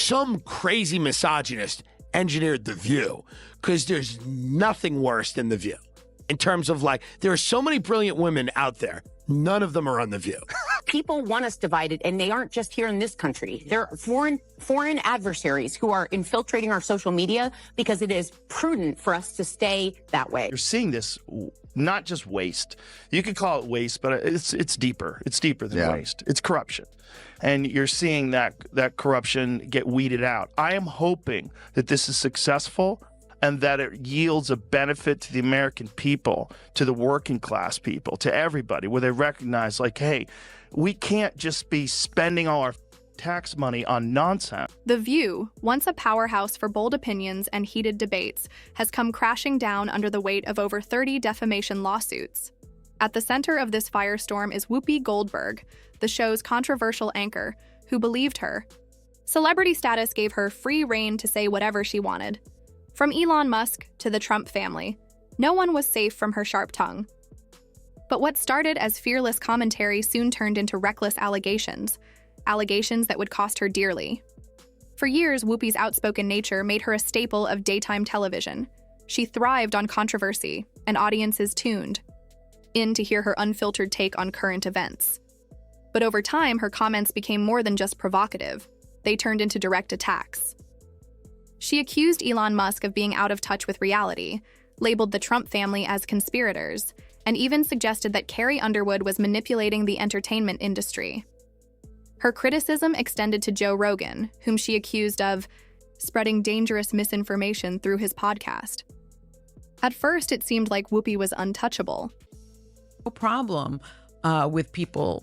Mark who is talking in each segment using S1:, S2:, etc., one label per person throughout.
S1: some crazy misogynist engineered The View, because there's nothing worse than The View. In terms of like, there are so many brilliant women out there. None of them are on The View.
S2: People want us divided, and they aren't just here in this country. There are foreign adversaries who are infiltrating our social media because it is prudent for us to stay that way.
S3: You're seeing this, not just waste. You could call it waste, but it's deeper. It's deeper than waste. It's corruption. And you're seeing that corruption get weeded out. I am hoping that this is successful and that it yields a benefit to the American people, to the working class people, to everybody, where they recognize, like, hey, we can't just be spending all our tax money on nonsense.
S4: The View, once a powerhouse for bold opinions and heated debates, has come crashing down under the weight of over 30 defamation lawsuits. At the center of this firestorm is Whoopi Goldberg, the show's controversial anchor, who believed her. Celebrity status gave her free rein to say whatever she wanted. From Elon Musk to the Trump family, no one was safe from her sharp tongue. But what started as fearless commentary soon turned into reckless allegations that would cost her dearly. For years, Whoopi's outspoken nature made her a staple of daytime television. She thrived on controversy, and audiences tuned in to hear her unfiltered take on current events. But over time, her comments became more than just provocative. They turned into direct attacks. She accused Elon Musk of being out of touch with reality, labeled the Trump family as conspirators, and even suggested that Carrie Underwood was manipulating the entertainment industry. Her criticism extended to Joe Rogan, whom she accused of spreading dangerous misinformation through his podcast. At first, it seemed like Whoopi was untouchable.
S5: No problem with people,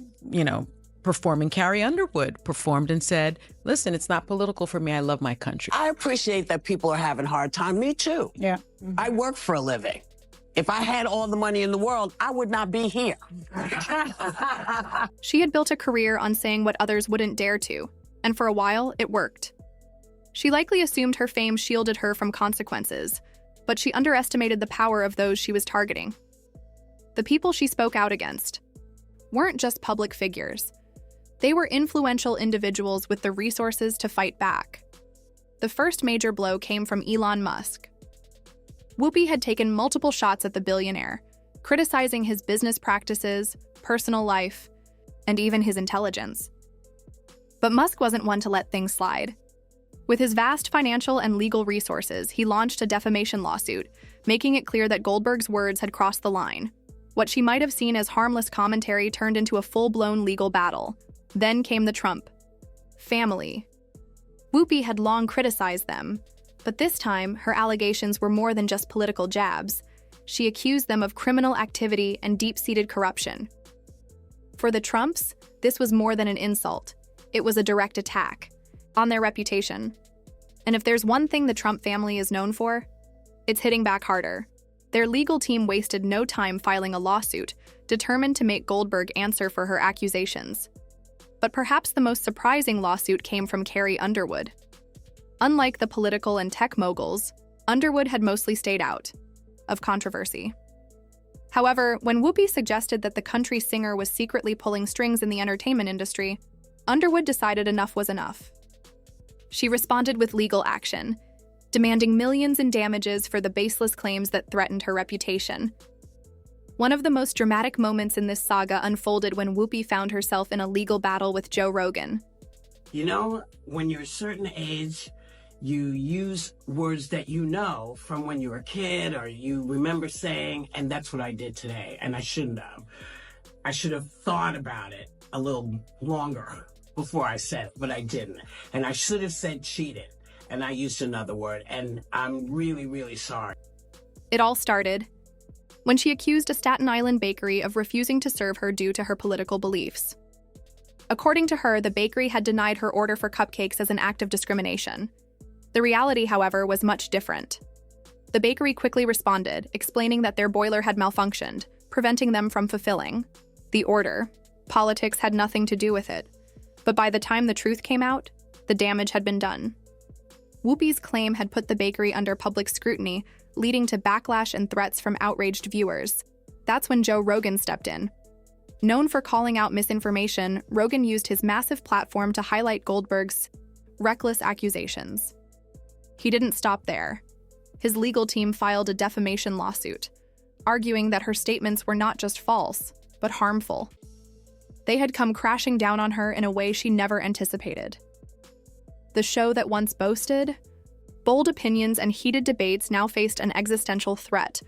S5: performing. Carrie Underwood performed and said, listen, it's not political for me. I love my country.
S6: I appreciate that people are having a hard time. Me too.
S5: Yeah.
S6: Mm-hmm. I work for a living. If I had all the money in the world, I would not be here.
S4: She had built a career on saying what others wouldn't dare to, and for a while, it worked. She likely assumed her fame shielded her from consequences, but she underestimated the power of those she was targeting. The people she spoke out against weren't just public figures. They were influential individuals with the resources to fight back. The first major blow came from Elon Musk. Whoopi had taken multiple shots at the billionaire, criticizing his business practices, personal life, and even his intelligence. But Musk wasn't one to let things slide. With his vast financial and legal resources, he launched a defamation lawsuit, making it clear that Goldberg's words had crossed the line. What she might have seen as harmless commentary turned into a full-blown legal battle. Then came the Trump family. Whoopi had long criticized them, but this time, her allegations were more than just political jabs. She accused them of criminal activity and deep-seated corruption. For the Trumps, this was more than an insult. It was a direct attack on their reputation. And if there's one thing the Trump family is known for, it's hitting back harder. Their legal team wasted no time filing a lawsuit, determined to make Goldberg answer for her accusations. But perhaps the most surprising lawsuit came from Carrie Underwood. Unlike the political and tech moguls, Underwood had mostly stayed out of controversy. However, when Whoopi suggested that the country singer was secretly pulling strings in the entertainment industry, Underwood decided enough was enough. She responded with legal action, demanding millions in damages for the baseless claims that threatened her reputation. One of the most dramatic moments in this saga unfolded when Whoopi found herself in a legal battle with Joe Rogan.
S6: When you're a certain age, you use words that you know from when you were a kid or you remember saying, and that's what I did today, and I shouldn't have. I should have thought about it a little longer before I said it, but I didn't. And I should have said cheated, and I used another word, and I'm really, really sorry.
S4: It all started when she accused a Staten Island bakery of refusing to serve her due to her political beliefs. According to her, the bakery had denied her order for cupcakes as an act of discrimination. The reality, however, was much different. The bakery quickly responded, explaining that their boiler had malfunctioned, preventing them from fulfilling the order. Politics had nothing to do with it. But by the time the truth came out, the damage had been done. Whoopi's claim had put the bakery under public scrutiny, leading to backlash and threats from outraged viewers. That's when Joe Rogan stepped in. Known for calling out misinformation, Rogan used his massive platform to highlight Goldberg's reckless accusations. He didn't stop there. His legal team filed a defamation lawsuit, arguing that her statements were not just false, but harmful. They had come crashing down on her in a way she never anticipated. The show that once boasted bold opinions and heated debates now faced an existential threat,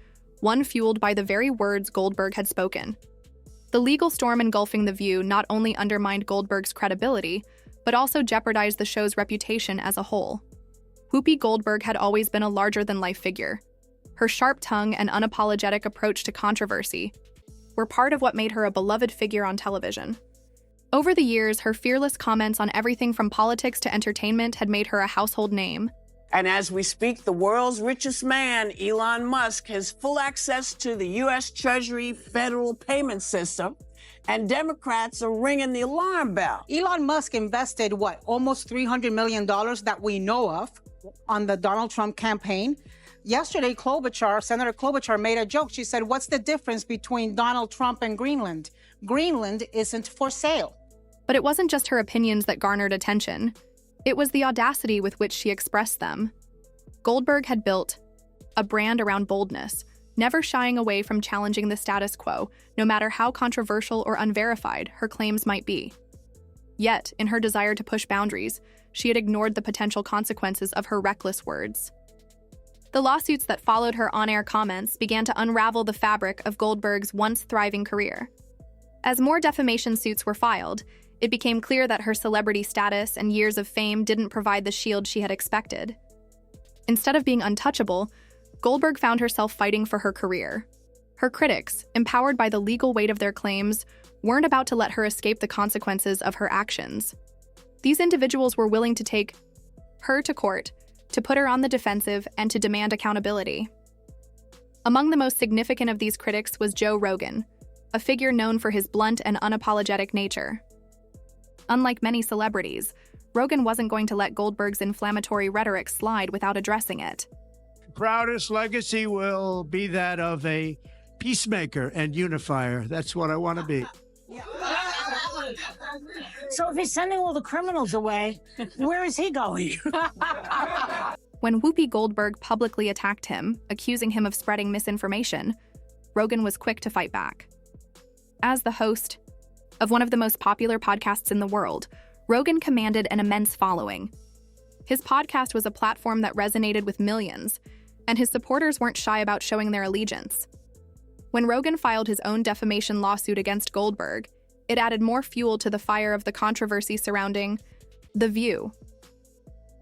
S4: one fueled by the very words Goldberg had spoken. The legal storm engulfing The View not only undermined Goldberg's credibility, but also jeopardized the show's reputation as a whole. Whoopi Goldberg had always been a larger-than-life figure. Her sharp tongue and unapologetic approach to controversy were part of what made her a beloved figure on television. Over the years, her fearless comments on everything from politics to entertainment had made her a household name.
S6: And as we speak, the world's richest man, Elon Musk, has full access to the U.S. Treasury federal payment system, and Democrats are ringing the alarm bell.
S7: Elon Musk invested, almost $300 million that we know of on the Donald Trump campaign. Yesterday, Senator Klobuchar made a joke. She said, what's the difference between Donald Trump and Greenland? Greenland isn't for sale.
S4: But it wasn't just her opinions that garnered attention. It was the audacity with which she expressed them. Goldberg had built a brand around boldness, never shying away from challenging the status quo, no matter how controversial or unverified her claims might be. Yet, in her desire to push boundaries, she had ignored the potential consequences of her reckless words. The lawsuits that followed her on-air comments began to unravel the fabric of Goldberg's once thriving career. As more defamation suits were filed, it became clear that her celebrity status and years of fame didn't provide the shield she had expected. Instead of being untouchable, Goldberg found herself fighting for her career. Her critics, empowered by the legal weight of their claims, weren't about to let her escape the consequences of her actions. These individuals were willing to take her to court, to put her on the defensive, and to demand accountability. Among the most significant of these critics was Joe Rogan, a figure known for his blunt and unapologetic nature. Unlike many celebrities, Rogan wasn't going to let Goldberg's inflammatory rhetoric slide without addressing it.
S8: Proudest legacy will be that of a peacemaker and unifier. That's what I want to be.
S9: So if he's sending all the criminals away, where is he going?
S4: When Whoopi Goldberg publicly attacked him, accusing him of spreading misinformation, Rogan was quick to fight back. As the host of one of the most popular podcasts in the world, Rogan commanded an immense following. His podcast was a platform that resonated with millions, and his supporters weren't shy about showing their allegiance. When Rogan filed his own defamation lawsuit against Goldberg, it added more fuel to the fire of the controversy surrounding The View.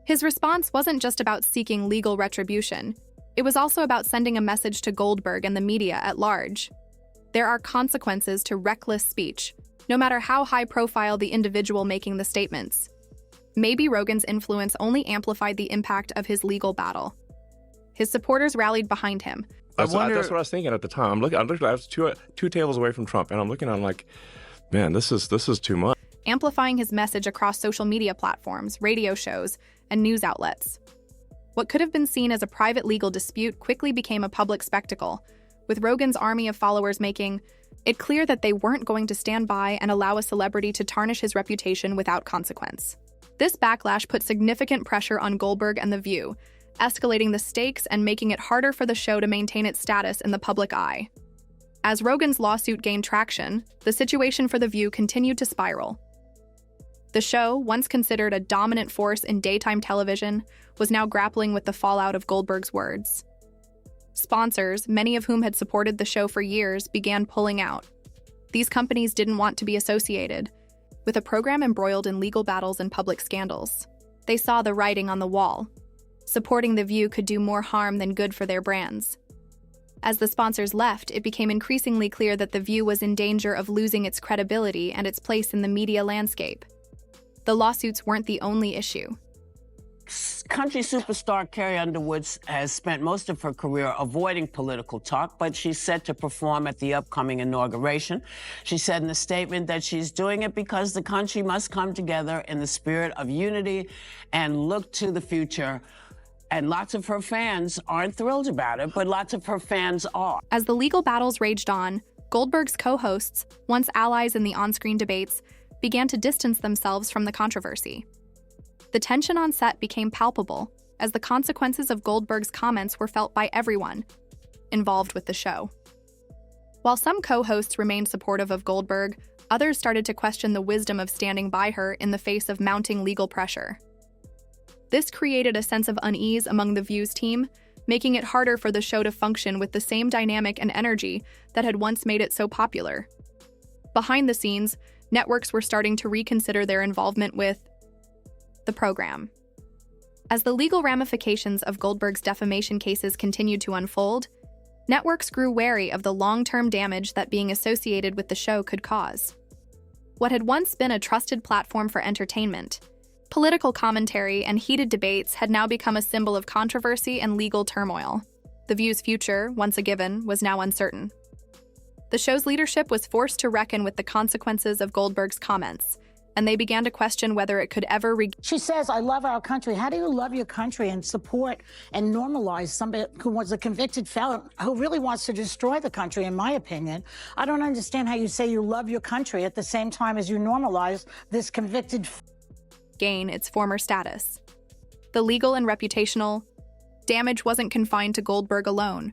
S4: His response wasn't just about seeking legal retribution. It was also about sending a message to Goldberg and the media at large. There are consequences to reckless speech, no matter how high-profile the individual making the statements. Maybe Rogan's influence only amplified the impact of his legal battle. His supporters rallied behind him.
S10: That's what I was thinking at the time. I was two tables away from Trump, and I'm looking at him like, man, this is too much.
S4: Amplifying his message across social media platforms, radio shows, and news outlets. What could have been seen as a private legal dispute quickly became a public spectacle, with Rogan's army of followers making it clear that they weren't going to stand by and allow a celebrity to tarnish his reputation without consequence. This backlash put significant pressure on Goldberg and The View, escalating the stakes and making it harder for the show to maintain its status in the public eye. As Rogan's lawsuit gained traction, the situation for The View continued to spiral. The show, once considered a dominant force in daytime television, was now grappling with the fallout of Goldberg's words. Sponsors, many of whom had supported the show for years, began pulling out. These companies didn't want to be associated with a program embroiled in legal battles and public scandals. They saw the writing on the wall. Supporting The View could do more harm than good for their brands. As the sponsors left, it became increasingly clear that The View was in danger of losing its credibility and its place in the media landscape. The lawsuits weren't the only issue.
S6: Country superstar Carrie Underwood has spent most of her career avoiding political talk, but she's set to perform at the upcoming inauguration. She said in a statement that she's doing it because the country must come together in the spirit of unity and look to the future. And lots of her fans aren't thrilled about it, but lots of her fans are.
S4: As the legal battles raged on, Goldberg's co-hosts, once allies in the on-screen debates, began to distance themselves from the controversy. The tension on set became palpable as the consequences of Goldberg's comments were felt by everyone involved with the show. While some co-hosts remained supportive of Goldberg, others started to question the wisdom of standing by her in the face of mounting legal pressure. This created a sense of unease among the View's team, making it harder for the show to function with the same dynamic and energy that had once made it so popular. Behind the scenes, networks were starting to reconsider their involvement with the program. As the legal ramifications of Goldberg's defamation cases continued to unfold, networks grew wary of the long-term damage that being associated with the show could cause. What had once been a trusted platform for entertainment, political commentary, and heated debates had now become a symbol of controversy and legal turmoil. The View's future, once a given, was now uncertain. The show's leadership was forced to reckon with the consequences of Goldberg's comments, and they began to question whether it could ever
S9: She says, I love our country. How do you love your country and support and normalize somebody who was a convicted felon who really wants to destroy the country, in my opinion? I don't understand how you say you love your country at the same time as you normalize this convicted
S4: gain its former status. The legal and reputational damage wasn't confined to Goldberg alone.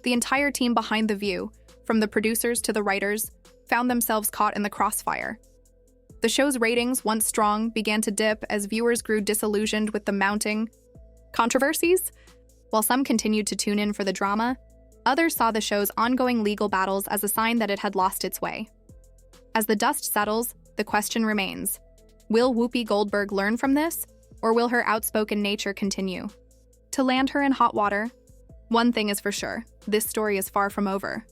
S4: The entire team behind The View, from the producers to the writers, found themselves caught in the crossfire. The show's ratings, once strong, began to dip as viewers grew disillusioned with the mounting controversies. While some continued to tune in for the drama, others saw the show's ongoing legal battles as a sign that it had lost its way. As the dust settles, the question remains: will Whoopi Goldberg learn from this, or will her outspoken nature continue to land her in hot water? One thing is for sure, this story is far from over.